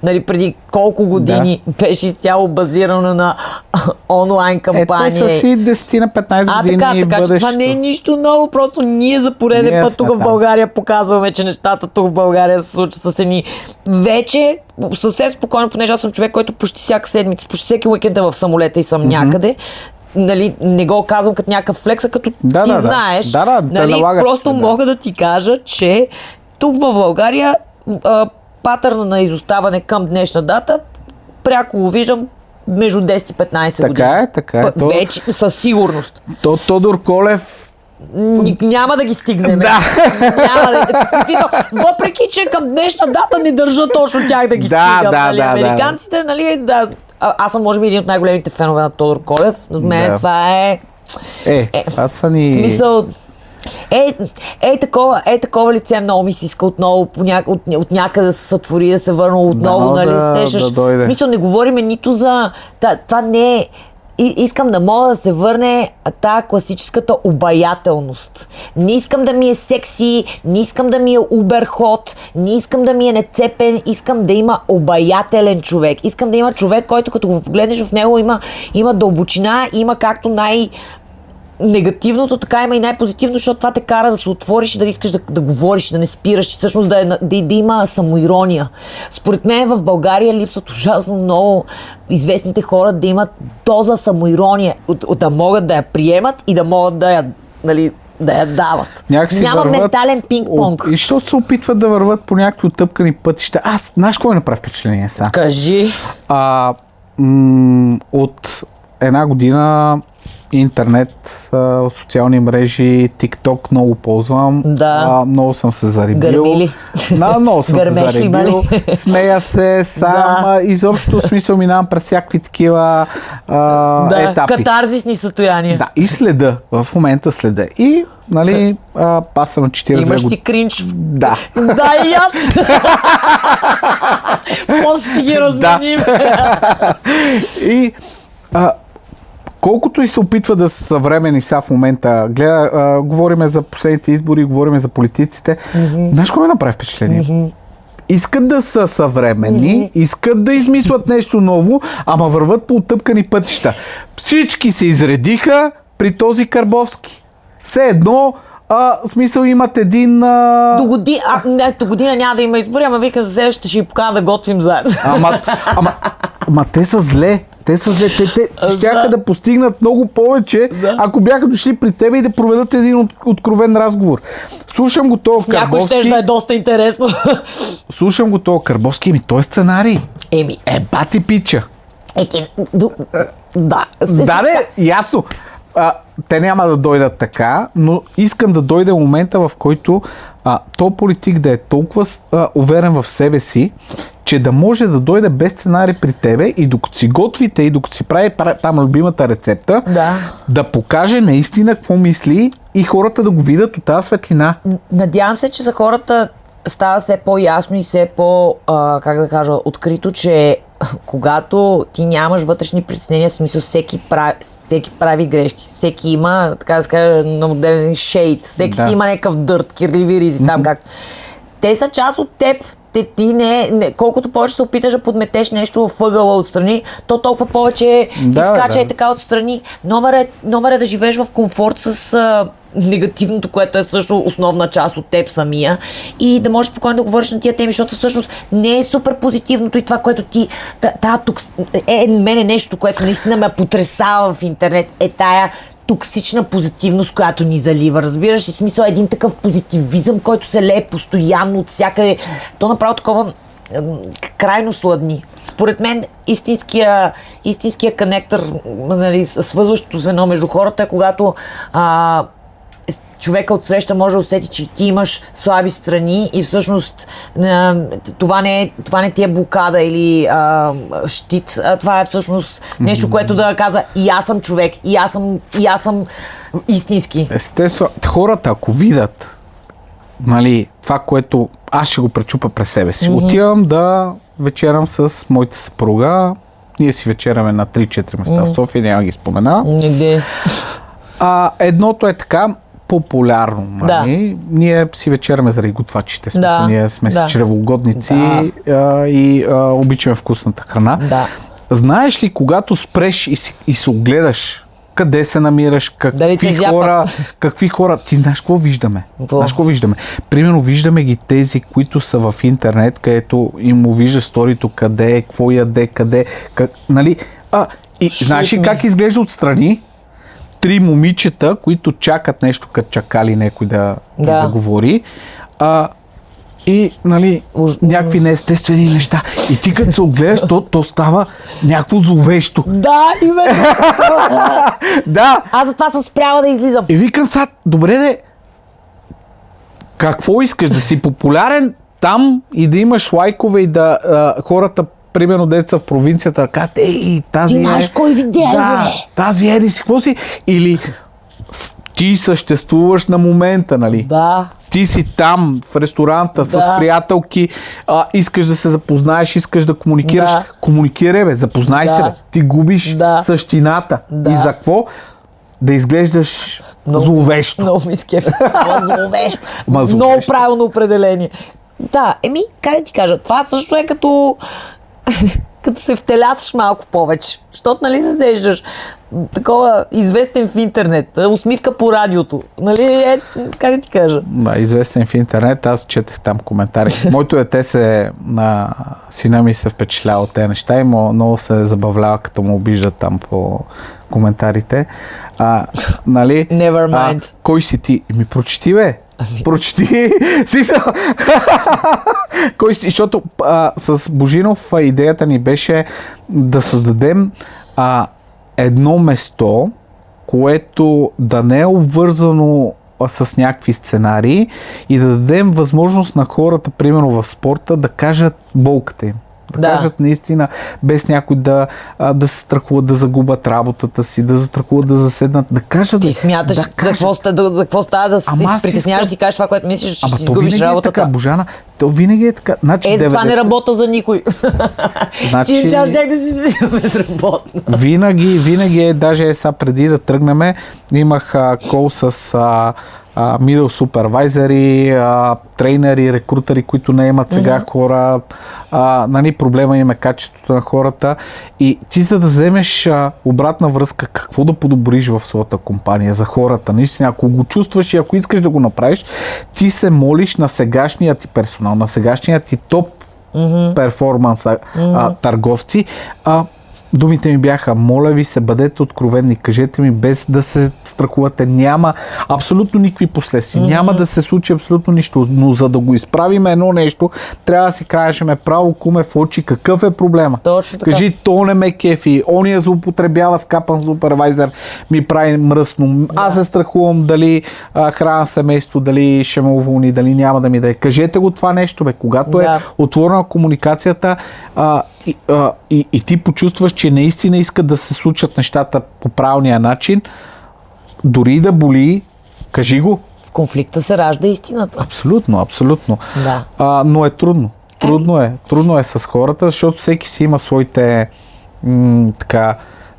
нали, преди колко години беше изцяло базирано на онлайн кампания. Ето са си 10 на 15 години така, че това не е нищо ново, просто ние за пореден път тук в България показваме, че нещата тук в България се случват с едни вече съвсем спокойно, понеже аз съм човек, който почти всяка седмица, почти всеки уикенд е в самолета и съм някъде. Нали, не го казвам като някакъв флекс, а като ти знаеш. Нали, просто мога да ти кажа, че тук в България патърна на изоставане към днешна дата пряко го виждам между 10 и 15 години. Така е. Вече със сигурност. Тодор Колев няма да ги стигнем. Въпреки, че към днешна дата не държа точно тях да ги стигат. Нали? Американците, нали, аз съм може би един от най-големите фенове на Тодор Колев. За мен това е... това са ни... Смисъл... Такова лице много ми се иска отново от някъде да се сътвори, да се върна отново, нали, сещаш. В смисъл, не говориме нито за... Това не е... Искам да мога да се върне тая класическата обаятелност. Не искам да ми е секси, не искам да ми е уберхот, не искам да ми е нецепен, искам да има обаятелен човек. Искам да има човек, който като го погледнеш в него има дълбочина, има както негативното, така има и най-позитивно, защото това те кара да се отвориш и да искаш да говориш, да не спираш, всъщност да има самоирония. Според мен в България липсват ужасно много известните хора да имат доза самоирония, да могат да я приемат и да могат да я дават. Няма ментален пинг-понг. И защото се опитват да върват по някакви оттъпкани пътища. Аз, знаеш какво ми направи впечатление сега? Кажи. От една година интернет, социални мрежи, TikTok много ползвам. Да. Много съм се зарибил. Гърмили. Много съм Гърмеш се ли, зарибил. Смея се сам. Изобщо смисъл минавам през всякакви такива етапи. Катарзисни състояния. Да, и следа. В момента следа. И, нали, аз съм на 42 години. Имаш си кринч. Да. Да, и аз. После си ги разменим. И колкото и се опитва да са съвремени сега в момента, говориме за последните избори, говориме за политиците, знаеш кой ме направи впечатление? Искат да са съвременни, искат да измислят нещо ново, ама върват по оттъпкани пътища. Всички се изредиха при този Карбовски. Все едно, в смисъл имат един... До година няма да има избори, ама вика за следващата ще покана да готвим заедно. Ама те са зле. Те щяха да постигнат много повече, ако бяха дошли при тебе и да проведат един откровен разговор. Слушам го този Карбовски. Някой ще да е доста интересно. Слушам го този Карбовски, той е сценарий. Бати пича. Да. Да, ясно. Те няма да дойдат така, но искам да дойде момента, в който то политик да е толкова уверен в себе си, че да може да дойде без сценарий при тебе и докато си готвите и докато си прави там любимата рецепта, да покаже наистина какво мисли и хората да го видят от тази светлина. Надявам се, че за хората става все по-ясно и все открито, че когато ти нямаш вътрешни притеснения, в смисъл всеки прави грешки, всеки има, така да се каже, на модерен шейд, всеки си има някакъв дърт, кирливи ризи, там как. Те са част от теб. Ти колкото повече се опиташ да подметеш нещо в ъгъла отстрани, то толкова повече изкача така отстрани. Номер е да живееш в комфорт с негативното, което е също основна част от теб самия и да можеш спокойно да говориш на тия теми, защото всъщност не е супер позитивното и това, което мене нещо, което наистина ме потресава в интернет, е тая токсична позитивност, която ни залива. Разбираш ли, смисъл един такъв позитивизъм, който се лее постоянно от всякъде. То направо такова крайно сладни. Според мен истинския конектор, нали, свързващото звено между хората е когато човека отсреща може да усети, че ти имаш слаби страни и всъщност това не ти е блокада или щит, това е всъщност нещо, което да казва и аз съм човек, и аз съм истински. Естествено, хората ако видят, нали, това, което аз ще го пречупа през себе си. Отивам да вечерам с моята съпруга, ние си вечераме на 3-4 места в София, няма ги спомена. Нигде. Едното е така популярно. Нали? Ние си вечераме заради готвачите. Ние сме си чревоугодници и обичаме вкусната храна. Знаеш ли, когато спреш и се огледаш къде се намираш, какви хора, ти знаеш какво виждаме? Знаеш какво виждаме? Примерно виждаме ги тези, които са в интернет, където им му вижда сторито къде е, какво яде, нали? И знаеш ли как изглежда отстрани? 3 момичета, които чакат нещо като чакали някой да заговори. И, нали, някакви неестествени неща. И ти като се огледаш, то става някакво зловещо. Да, именно. Да. Аз затова съм спряла да излизам. И викам сега, добре какво искаш? Да си популярен там и да имаш лайкове и да хората, примерно деца в провинцията, казват, тази ти знаеш кой видео е? Тази еди си, какво си? Или ти съществуваш на момента, нали? Да. Ти си там в ресторанта с приятелки, искаш да се запознаеш, искаш да комуникираш. Комуникирай, запознай се, ти губиш същината. И за какво? Да изглеждаш зловещо. Много ми скефи става зловещо. Много правилно определение. Да, как да ти кажа, това също е като се втелясаш малко повече. Защото, нали, се сещаш такова известен в интернет, усмивка по радиото. Нали, как да ти кажа? Да, известен в интернет, аз четах там коментари. Моето дете сина ми се впечатлява от тези неща и много се забавлява, като му обиждат там по коментарите. Нали? Never mind. Кой си ти? Ми прочети, бе. Прочети. Защото с Божинов идеята ни беше да създадем едно место, което да не е обвързано с някакви сценарии и да дадем възможност на хората, примерно в спорта, да кажат болката им. Да кажат наистина, без някой да се страхуват да загубят работата си, да страхуват да заседнат, да кажат... Ти смяташ за какво става да си притесняваш, да си кажеш това, което мислиш, че си изгубиш работата? Така, Божана, то винаги е така. Значи, за това не работа за никой. Значи, че щях да си безработна. Винаги даже сега преди да тръгнем, имах кол с middle супервайзери, трейнери, рекрутери, които не имат сега хора. Нали, проблема им е качеството на хората. И ти за да вземеш обратна връзка, какво да подобриш в своята компания за хората, наистина, ако го чувстваш и ако искаш да го направиш, ти се молиш на сегашния ти персонал, на сегашния ти топ перформанс търговци. Думите ми бяха: моля ви се, бъдете откровенни, кажете ми без да се страхувате, няма абсолютно никакви последствия, няма да се случи абсолютно нищо, но за да го изправим едно нещо, трябва да си кажем право куме в очи какъв е проблема. Точно така. Кажи, то не ме кефи, ония злоупотребява с капан супервайзер, ми прави мръсно, аз се страхувам дали храна семейство, дали ще ме уволни, дали няма да ми даде. Кажете го това нещо, когато е отворена комуникацията и ти почувстваш, че наистина искат да се случат нещата по правилния начин, дори да боли, кажи го. В конфликта се ражда истината. Абсолютно. Да. Но е трудно. Трудно е с хората, защото всеки си има своите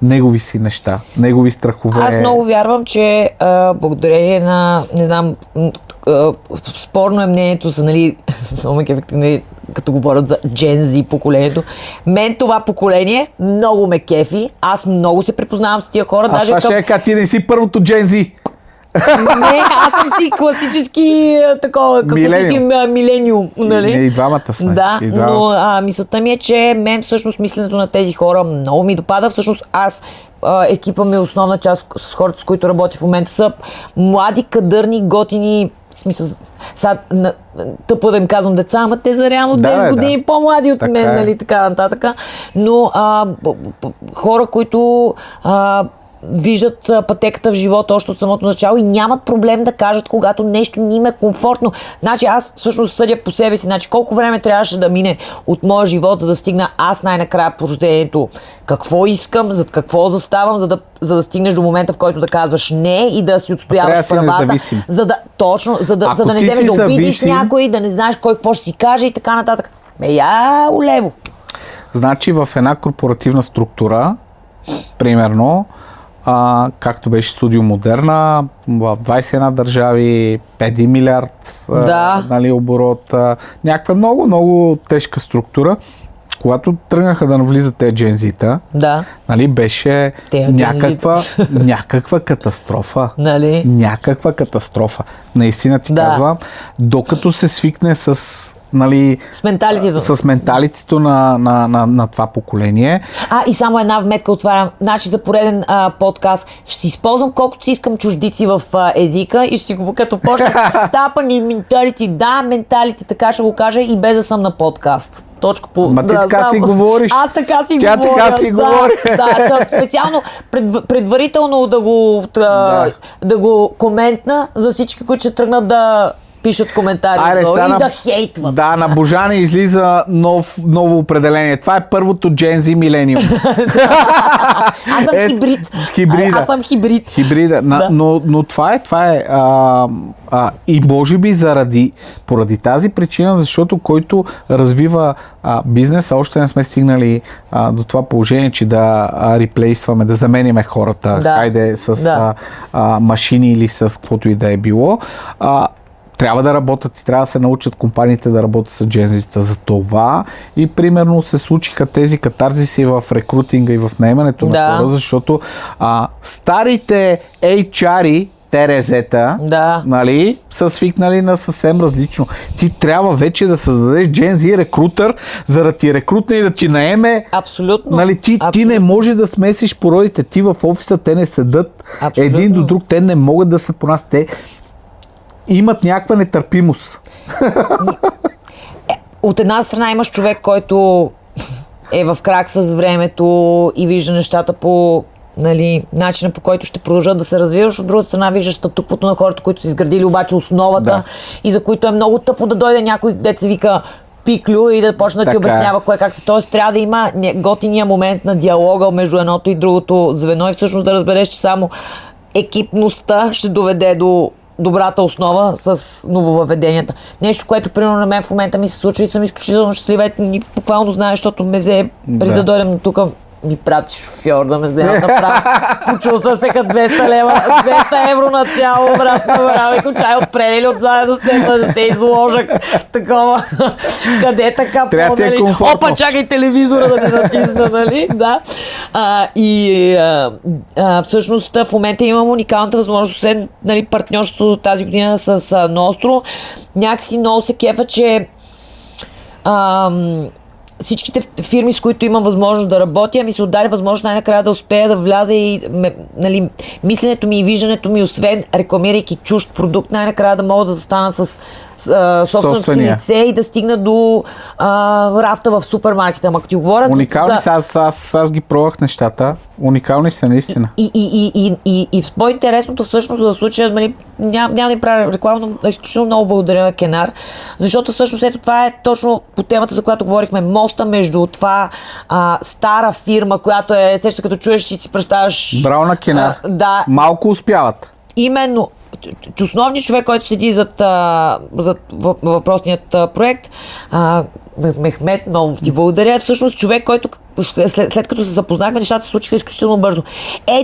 негови си неща, негови страхове. Аз много вярвам, че благодарение на, не знам, спорно е мнението за, нали, като говорят за Gen Z поколението. Мен това поколение много ме кефи. Аз много се препознавам с тия хора. А това ще е, ти не си първото Gen Z. Не, аз съм си класически милениум, нали? И двамата сме. Да, но мисълта ми е, че мен всъщност мисленето на тези хора много ми допада. Всъщност аз, екипа ми, основна част с хората, с които работя в момента, са млади, кадърни, готини, в смисъл, сега тъпо да им казвам деца, ама те са реално 10 години по-млади от мен, нали, така нататък. Но хора, които виждат пътеката в живота още от самото начало и нямат проблем да кажат, когато нещо не им е комфортно. Значи аз всъщност съдя по себе си, значи колко време трябваше да мине от моя живот, за да стигна аз най-накрая по рождението. Какво искам, за какво заставам, за да стигнеш до момента, в който да казваш не и да си отстояваш правата. За да не вземеш да обидиш някой, да не знаеш кой какво ще си каже и така нататък. Олево! Значи в една корпоративна структура, примерно, както беше Студио Модерна, в 21 държави, 1 милиард нали, оборот, някаква много, много тежка структура. Когато тръгнаха да навлизат тези джензита, нали, беше някаква катастрофа. Нали? Някаква катастрофа. Наистина ти казвам, докато се свикне с менталитето на това поколение. И само една вметка отварям. Значи за пореден подкаст ще си използвам колкото си искам чуждици в езика и ще си го като почна тапани менталити. Менталити, така ще го кажа и без да съм на подкаст. Точка по... Ти така си говориш. Аз така си говоря. Тя така си говори. Специално предварително да го коментна за всички, които ще тръгнат да пишат коментари и да хейтват. Да, на Божана излиза ново определение. Това е първото Gen Z милениум. Аз съм хибрид. Аз съм хибрид. Хибрида. Но това е и може би поради тази причина, защото който развива бизнеса, още не сме стигнали до това положение, че да реплействаме, да замениме хората, хайде с машини или с каквото и да е било. Трябва да работят и трябва да се научат компаниите да работят с джензите за това. И примерно се случиха тези катарзиси в рекрутинга и в наемането на хора, защото старите HR-и, ТРЗ-та, нали, са свикнали на съвсем различно. Ти трябва вече да създадеш Gen Z рекрутър, за да ти рекрутне и да ти наеме. Абсолютно. Нали, ти не можеш да смесиш породите. Ти в офиса, те не седат един до друг, те не могат да се понасят. Те имат някаква нетърпимост. От една страна имаш човек, който е в крак с времето и вижда нещата по нали, начина, по който ще продължат да се развиваш. От друга страна виждаш статуквото на хората, които са изградили обаче основата и за които е много тъпо да дойде някой, дето се вика Пиклю и да почне да ти обяснява кое как се. Тоест трябва да има готиния момент на диалога между едното и другото звено и всъщност да разбереш, че само екипността ще доведе до добрата основа с нововъведенията. Нещо, което примерно на мен в момента ми се случва и съм изключително щастлива и буквално знаеш, защото ме взе преди да дойдем тук. Ми прати шофьор да ме взема направо. Почувства се като 200 евро на цяло обратно време. Викам чай отпред или отзад да се изложа такова. Къде е така по-нали? Опа, чакай телевизора да не натисна, нали? Да. Всъщност в момента имам уникалната възможност, освен нали, партньорството тази година с Ностро. Някакси много се кефа, че всичките фирми, с които имам възможност да работя, ми се отдаде възможност най-накрая да успея да вляза и нали, мисленето ми и виждането ми, освен рекламирайки чужд продукт, най-накрая да мога да застана с собственото си лице и да стигна до рафта в супермаркета. Ама като ти говорят... Уникални са, аз ги пробвах нещата. Уникални са наистина. И в по-интересното всъщност за случая, нали, няма да им правя реклама, но изключително много благодаря на Кенар, защото всъщност ето това е точно по темата, за която говорихме, моста между това стара фирма, която е, сеща като чуеш, че си представяш... Браво на Кенар. Да. Малко успяват. Именно. Основният човек, който седи зад въпросният проект, Мехмет, много ти благодаря, е всъщност човек, който след като се запознахме, нещата се случиха изключително бързо.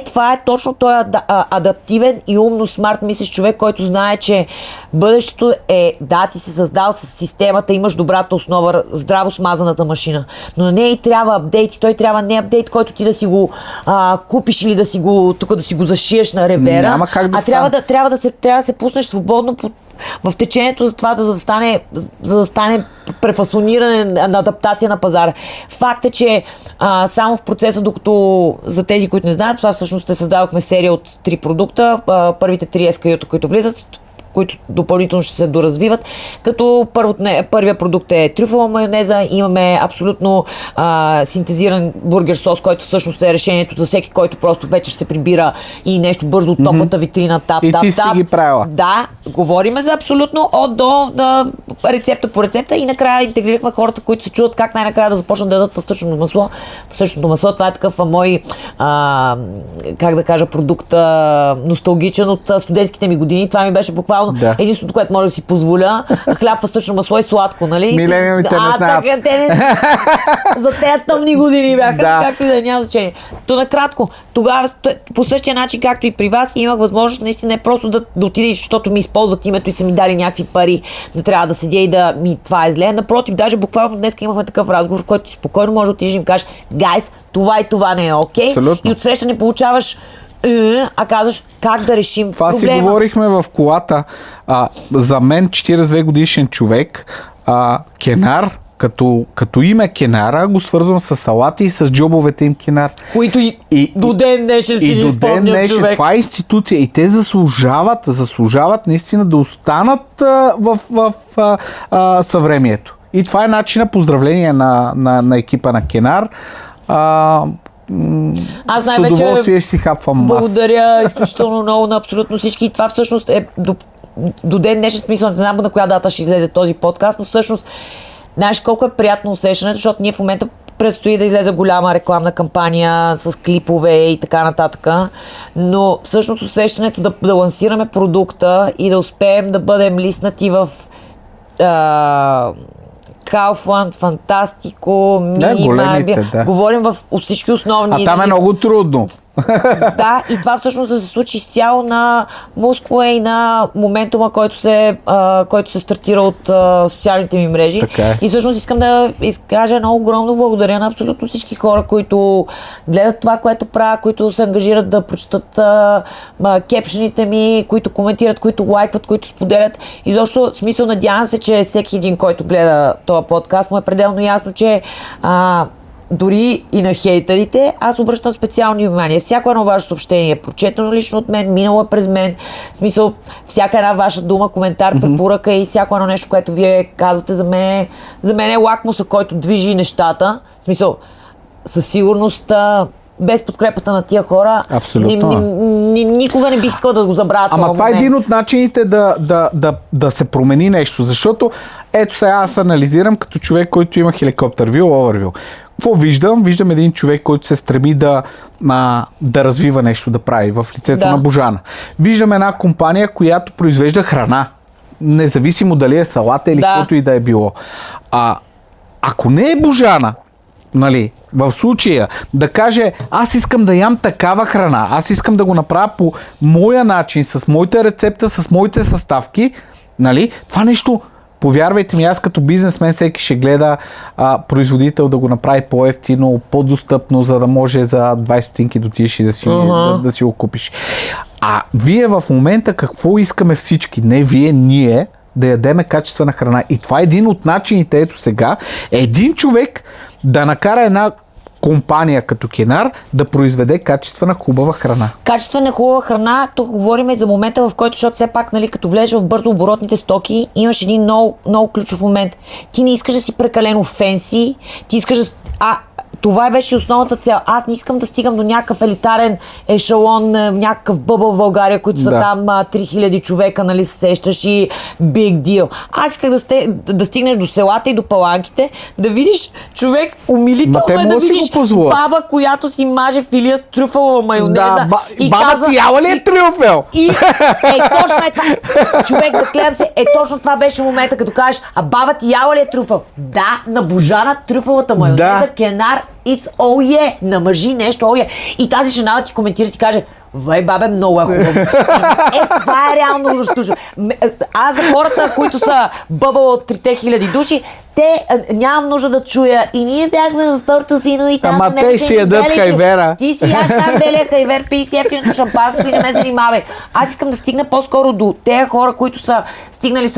Това е точно той адаптивен и умно смарт мислещ човек, който знае, че бъдещето е ти си създал с системата, имаш добрата основа, здраво смазаната машина. Но на нея и трябва апдейт и той трябва не апдейт, който ти да си го купиш или да си го зашиеш на ревера. Няма как да трябва да се пуснеш свободно в течението за това за да стане префасониране на адаптация на пазара. Факт е, че само в процеса, докато за тези, които не знаят, това всъщност създадохме серия от 3 продукта, първите 3 SKU-та, които влизат, които допълнително ще се доразвиват, като първия продукт е трюфова майонеза, имаме абсолютно синтезиран бургер сос, който всъщност е решението за всеки, който просто вече ще се прибира и нещо бързо от топлата витрина, И ти си ги правила. Да, говориме за абсолютно от до рецепта по рецепта и накрая интегрирахме хората, които се чудят как най-накрая да започнат да ядат въстъчното масло. Въстъчното масло, това е такъв мой как да кажа, продукт носталгичен от студентските ми години. Това ми беше буквално единството, което може да си позволя. Хляб, въстъчно масло и сладко, нали? Милениумите не знаят. За тези тъмни години бяха, както и да няма значение. То накратко, тогава по същия начин, както и при вас, имах възможност наистина не просто да отида, защото ми използват името и са ми дали някакви пари, да трябва да седя и да ми това е зле. Напротив, даже буквално днес имахме такъв разговор, в който ти спокойно може да отидеш и им кажеш, гайс, това и това не е окей. И отсреща не получаваш казваш как да решим това проблема. Това си говорихме в колата. За мен 42 годишен човек, Кенар, като име Кенара, го свързвам с салати и с джобовете им Кенар. Които и до ден днешен си ги спомням, човек. Това е институция и те заслужават наистина да останат в съвремието. И това е начина. Поздравление на екипа на Кенар. Аз с удоволствие ще си хапвам. Благодаря изключително много на абсолютно всички. И това всъщност е до ден днешен смисъл. Не знам на коя дата ще излезе този подкаст, но всъщност знаеш колко е приятно усещането, защото ние в момента предстои да излезе голяма рекламна кампания с клипове и така нататък. Но всъщност усещането да лансираме продукта и да успеем да бъдем лиснати в Kaufland, Фантастико, Мини Марбия. Говорим от всички основни... там е много трудно. Да, и това всъщност да се случи изцяло на мускула и на моментума, който се стартира от социалните ми мрежи. И всъщност искам да изкажа много огромно благодаря на абсолютно всички хора, които гледат това, което правя, които се ангажират да прочитат кепшените ми, които коментират, които лайкват, които споделят. И защо смисъл, надявам се, че всеки един, който гледа този подкаст, му е пределно ясно, че дори и на хейтерите, аз обръщам специално внимание. Всяко едно ваше съобщение е прочетено лично от мен, минало е през мен. В смисъл, всяка една ваша дума, коментар, препоръка и всяко едно нещо, което вие казвате за мен е лакмуса, който движи нещата. В смисъл, със сигурност без подкрепата на тия хора, Абсолютно. никога не бих искала да го забравя. Ама това е един от начините да се промени нещо, защото ето сега аз анализирам като човек, който има хеликоптер вил, овервил. Какво виждам? Виждам един човек, който се стреми да развива нещо, да прави в лицето на Божана. Виждам една компания, която произвежда храна. Независимо дали е салата или каквото и да е било. Ако не е Божана, нали, в случая да каже, аз искам да ям такава храна, аз искам да го направя по моя начин, с моята рецепта, с моите съставки, нали, това нещо, повярвайте ми, аз като бизнесмен всеки ще гледа производител да го направи по-евтино, по-достъпно, за да може за 20 стотинки да отидеш и да си го купиш. А вие в момента какво искаме всички? Не вие, ние да ядеме качествена храна. И това е един от начините, ето сега, един човек да накара една компания като Кенар да произведе качествена хубава храна. Качествена хубава храна, тук говорим за момента, в който, защото все пак, нали, като влезеш в бързо оборотните стоки, имаш един много ключов момент. Ти не искаш да си прекалено фенси, ти искаш да... Това беше основната цел. Аз не искам да стигам до някакъв елитарен ешелон, някакъв бъбъл в България, които са там 3000 човека, нали, се сещаш и big deal. Аз исках да стигнеш до селата и до паланките, да видиш човек умилително, да видиш баба, която си маже филия с трюфела майонеза. И баба ти яла ли е трюфел? Точно е това. Човек, заклевам се, точно това беше момента, като кажеш, а баба ти яла ли е трюфел? Да, на Божана трюфелата майонеза, Кенар, it's oh yeah, на мъжи нещо, oh yeah. И тази жена да ти коментира, ти каже, вай, бабе, много е хубаво. Това е реално лъждуша. Аз за хората, които са бъбъл от 3000 души, те нямам нужда да чуя. И ние бяхме в Портофино и там... Ама те си ядат хайвера. Ти си яш там белия хайвер, пий си ефтиното шампанско и не ме занимавай. Аз искам да стигна по-скоро до тези хора, които са стигнали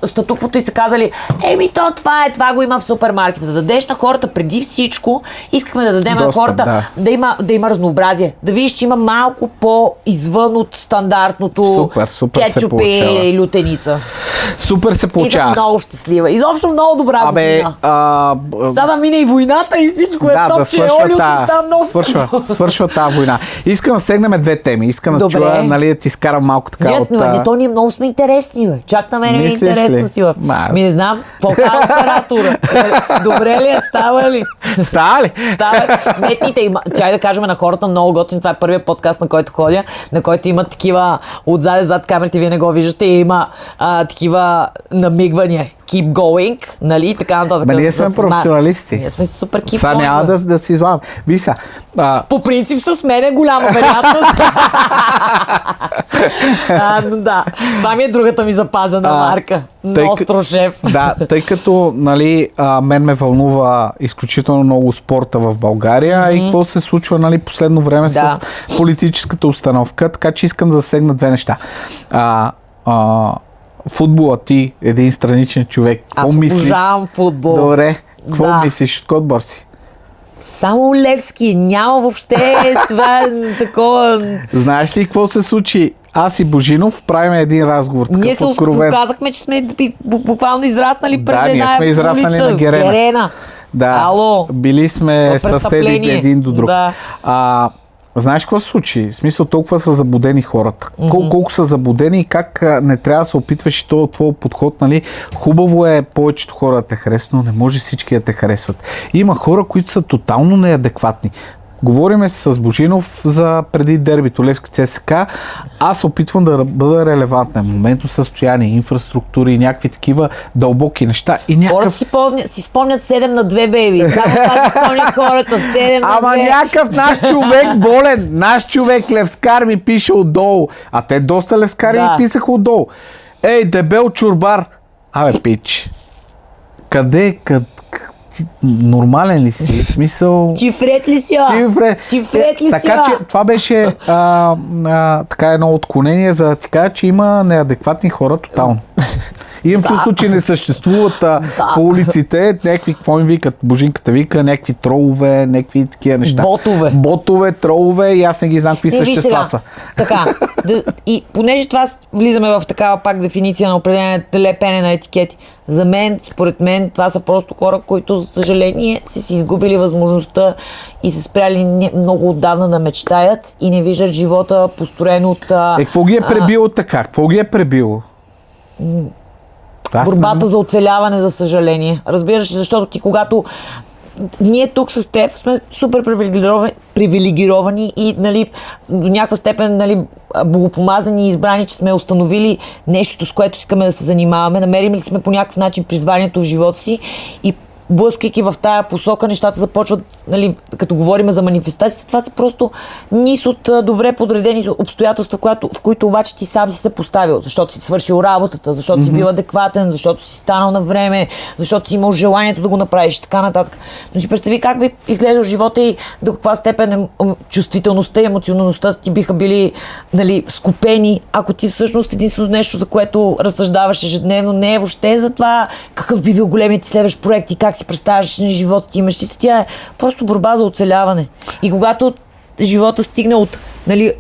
статуквото и са казали, това го има в супермаркета. Да дадеш на хората преди всичко, искаме да дадем на хората да има разнообразие. Да видиш, че има малко по-извън от стандартното кетчуп и лютеница. Супер се получава. И съм много щастлива. Изобщо много добра година. Сега да мине и войната и всичко е топ, че олиото става много свършва тази война. Искам да сегнем две теми. Искам да чуя, нали, да ти изкарам малко така то ние много сме интересни, бе. Чак на мен ми е интересно си. Не знам, какво оператора. Добре ли е, става ли? Става ли? Метните, чай да кажем на хората, много готин. Това е първият подкаст, на който ходя, на който има такива зад камерите, вие не го виждате, и има такива намигвания. Keep going, нали, така нататък. Ние сме професионалисти. Ние сме супер keep going. Сега няма да си излагам. Виж сега. По принцип с мен е голяма вероятност. Но да, това ми е другата ми запазена марка. Ностро шеф. Да, тъй като, нали, мен ме вълнува изключително много спорта в България и какво се случва, нали, последно време с политическата установка, така че искам да засегна две неща. Футбола, ти, един страничен човек. Аз обожавам футбол. Добре. Какво мислиш? От кой отбор си? Само Левски. Няма въобще това такова... Знаеш ли какво се случи? Аз и Божинов правим един разговор. Ние се казахме, че сме буквално израснали през една ние сме израснали на Герена. Да. Ало. Били сме съседите един до друг. Да. Знаеш какво се случи? В смисъл, толкова са забудени хората. Колко са забудени и как не трябва да се опитваш и този твой подход, нали? Хубаво е повечето хора да те харесват, но не може всички да те харесват. Има хора, които са тотално неадекватни. Говориме с Божинов за преди дербито Левски ЦСКА. Аз опитвам да бъда релевантен. Моментно състояние, инфраструктури и някакви такива дълбоки неща. Хората си спомнят 7-2, бейби. Само това си спомнят хората. 7-2. Ама някакъв наш човек болен. Наш човек левскар ми пише отдолу. А те доста левскари ми писаха отдолу. Ей, дебел чурбар. Абе, пич. Къде? Нормален ли си? В смисъл... Чифрет ли си? Чифрет ли си? Така че това беше така едно отклонение за да ти кажа, че има неадекватни хора тотално. Имам чувство, че не съществуват по улиците някакви, какво им викат, Божинката вика, някакви тролове, някакви такива неща. Ботове, тролове и аз не ги знам какви същества са. Така, и понеже това влизаме в такава пак дефиниция на определение лепене на етикети, за мен, според мен, това са просто хора, които, за съжаление, са си изгубили възможността и са спряли много отдавна да мечтаят и не виждат живота построен от... Какво ги е пребило така? Какво ги е пребило? Борбата за оцеляване, за съжаление. Разбираш, защото ти когато... Ние тук с теб сме супер привилегировани и нали, до някаква степен нали, богопомазани и избрани, че сме установили нещото, с което искаме да се занимаваме. Намерим ли сме по някакъв начин призванието в живота си и блъскайки в тая посока, нещата започват, нали, като говорим за манифестациите, това са просто низ от добре подредени обстоятелства, в които обаче ти сам си се поставил, защото си свършил работата, защото си бил адекватен, защото си станал на време, защото си имал желанието да го направиш и така нататък. Но си представи как би изглеждал живота и до каква степен чувствителността и емоционалността ти биха били нали, скупени, ако ти всъщност единствено нещо, за което разсъждаваш ежедневно, не е въобще за това какъв би бил големият ти следващ проект и как си представяш живота ти и мечтите, тя е просто борба за оцеляване. И когато живота стигне от, нали,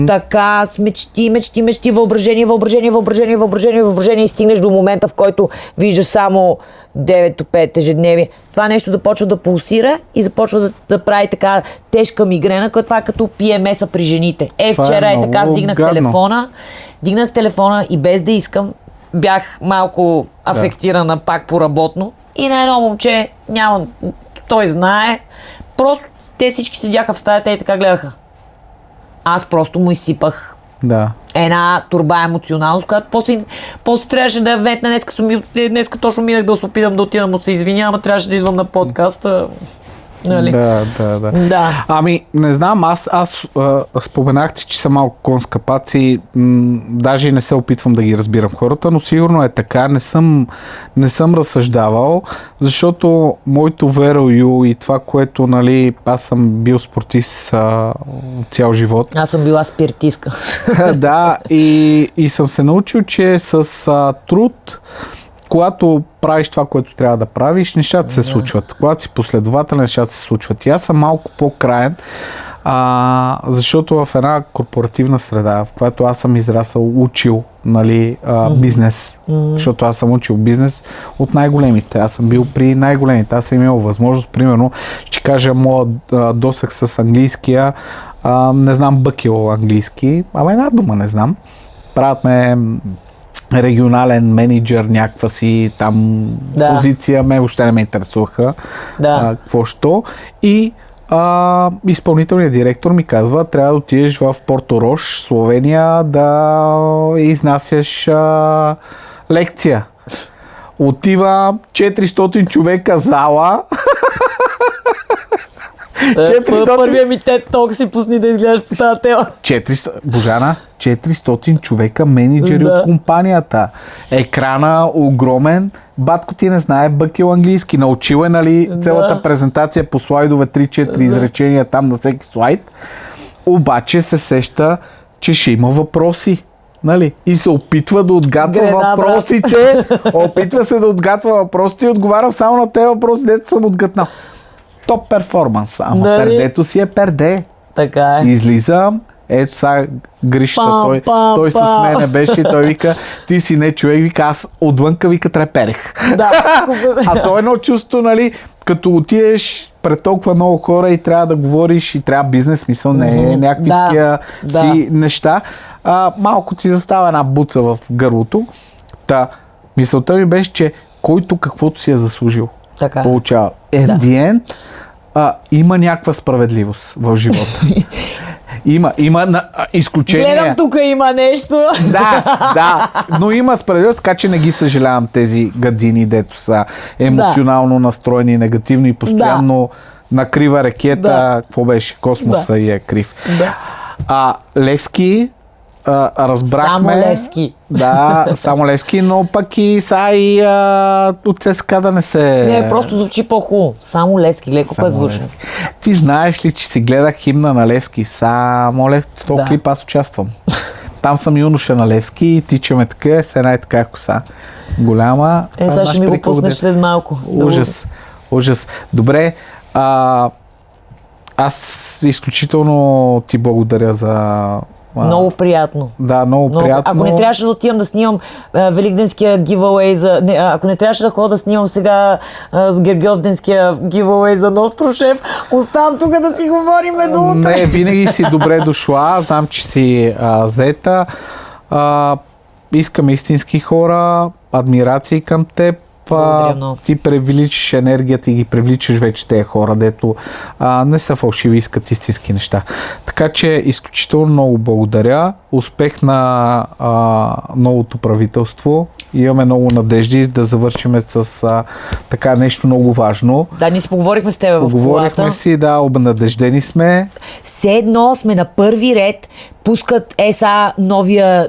така с мечти, въображение и стигнеш до момента, в който виждаш само 9 до 5 ежедневие, това нещо започва да пулсира и започва да прави така тежка мигрена, това е като PMS-а при жените. Вчера така дигнах телефона и без да искам, бях малко афектирана пак по работно и на едно момче, той знае, просто те всички седяха в стаята и така гледаха. Аз просто му изсипах една турба емоционалност, която после трябваше да я ветна. Днеска точно минах да се опитам да отида, му се извинявам, а трябваше да идвам на подкаста. Нали? Да. Ами, не знам, аз споменахте, че са малко конскапаци, даже и не се опитвам да ги разбирам хората, но сигурно е така, не съм разсъждавал, защото моето верою и това, което, нали, аз съм бил спортист цял живот. Аз съм била спиртистка. Да, и съм се научил, че с труд, когато правиш това, което трябва да правиш, нещата се случват. Когато си последователен, нещата се случват. И аз съм малко по-краен, защото в една корпоративна среда, в която аз съм израсъл, учил нали, бизнес, защото аз съм учил бизнес от най-големите. Аз съм бил при най-големите. Аз съм имал възможност, примерно, ще кажа моят досък с английския, не знам бъкил английски, ама една дума не знам. Правят ме регионален менеджер, някаква си там позиция, ме въобще не ме интересуваха какво що. И изпълнителният директор ми казва, трябва да отидеш в Порто Рош, Словения, да изнасяш лекция. Отива 400 човека зала. Първият ми TED Talk си пусни да изгледаш по тази тема. Божана, 400 човека менеджери от компанията. Екрана огромен. Батко ти не знае бъкил английски. Научил е, нали, цялата презентация по слайдове, 3-4 изречения там на всеки слайд. Обаче се сеща, че ще има въпроси. Нали? И се опитва да отгатва въпросите. Опитва се да отгатва въпросите и отговарям само на тези въпроси, дето съм отгатнал. Топ перформанс. Ама пердето си е перде. Така е. Излизам, ето сега Гришата, той с мене беше и той вика, ти си не човек, вика, аз отвънка вика треперех. А то е едно чувство, нали, като отидеш пред толкова много хора и трябва да говориш и трябва бизнес, мисъл, не е някакви такива си неща. Малко ти застава една буца в гърлото. Мисълта ми беше, че който каквото си е заслужил, получава. The end, има някаква справедливост в живота. Има изключения. Гледам, тук има нещо. Да, но има справедливост, така че не ги съжалявам тези гадини, дето са емоционално настроени, негативно и постоянно накрива ракета, какво беше, космоса и е крив. Левски, разбрахме. Само Левски. Да, само Левски, но пък и от ЦСКА да не се... Не, просто звучи по-хубаво. Само Левски, гледай колко е звучно. Ти знаеш ли, че си гледах химна на Левски? Само Левски, в този клип аз участвам. Там съм юноша на Левски и тичаме така, с една така коса. Голяма. Сега ще ми го пуснеш след малко. Ужас. Добре, аз изключително ти благодаря за... Много приятно. Да, много приятно. Ако не трябваше да отивам да снимам великденския giveaway ако не трябваше да ходя да снимам сега с Гергьовденския giveaway за Нострошев, оставам тук да си говорим до утре. Не, винаги си добре дошла. Знам, че си заета. Искам истински хора, адмирации към теб. Ти привличаш енергията и ги привличаш вече тези хора, дето не са фалшиви, искат истински неща. Така че изключително много благодаря. Успех на новото правителство. Имаме много надежди да завършим с така нещо много важно. Да, ние си поговорихме с теб в колата. Поговорихме си, да, обнадеждени сме. Все едно сме на първи ред, пускат ЕСА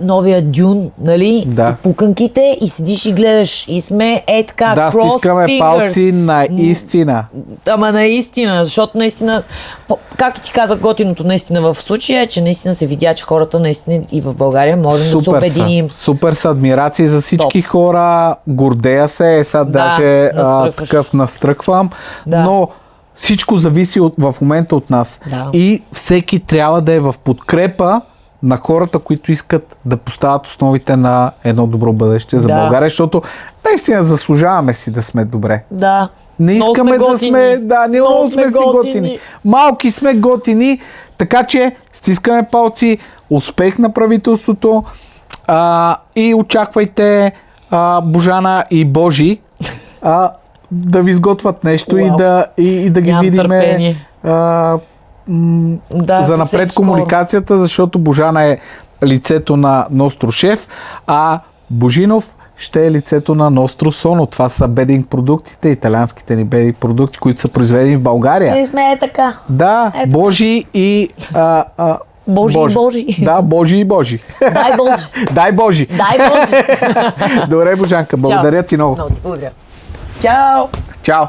новия дюн, нали? Да. Пуканките и седиш и гледаш и сме така, да, стискаме палци наистина. Ама наистина, защото наистина, както ти казах, готиното наистина в случая е, че наистина се видя, че хората наистина и в България можем да се обединим. Супер са, адмирации за всички хора, гордея се, сега даже такъв настръквам, но всичко зависи в момента от нас. Да. И всеки трябва да е в подкрепа на хората, които искат да поставят основите на едно добро бъдеще за България, защото наистина заслужаваме си да сме добре. Да. Не искаме да сме... Да, не много сме си готини. Малки сме готини, така че стискаме палци, успех на правителството и очаквайте Божана и Божи да ви изготвят нещо и да ги видиме за напред комуникацията, защото Божана е лицето на Нострошев, а Божинов ще е лицето на Ностро Соно. Това са бединг продуктите, италианските ни бединг продукти, които са произведени в България. Ние сме така. Да, Божи и... Божи. Да, Божи и Божи. Дай Божи. Дай Божи. Дай Божи. Добре, Божанка, благодаря ти много. Много ти благодаря. Чао. Чао.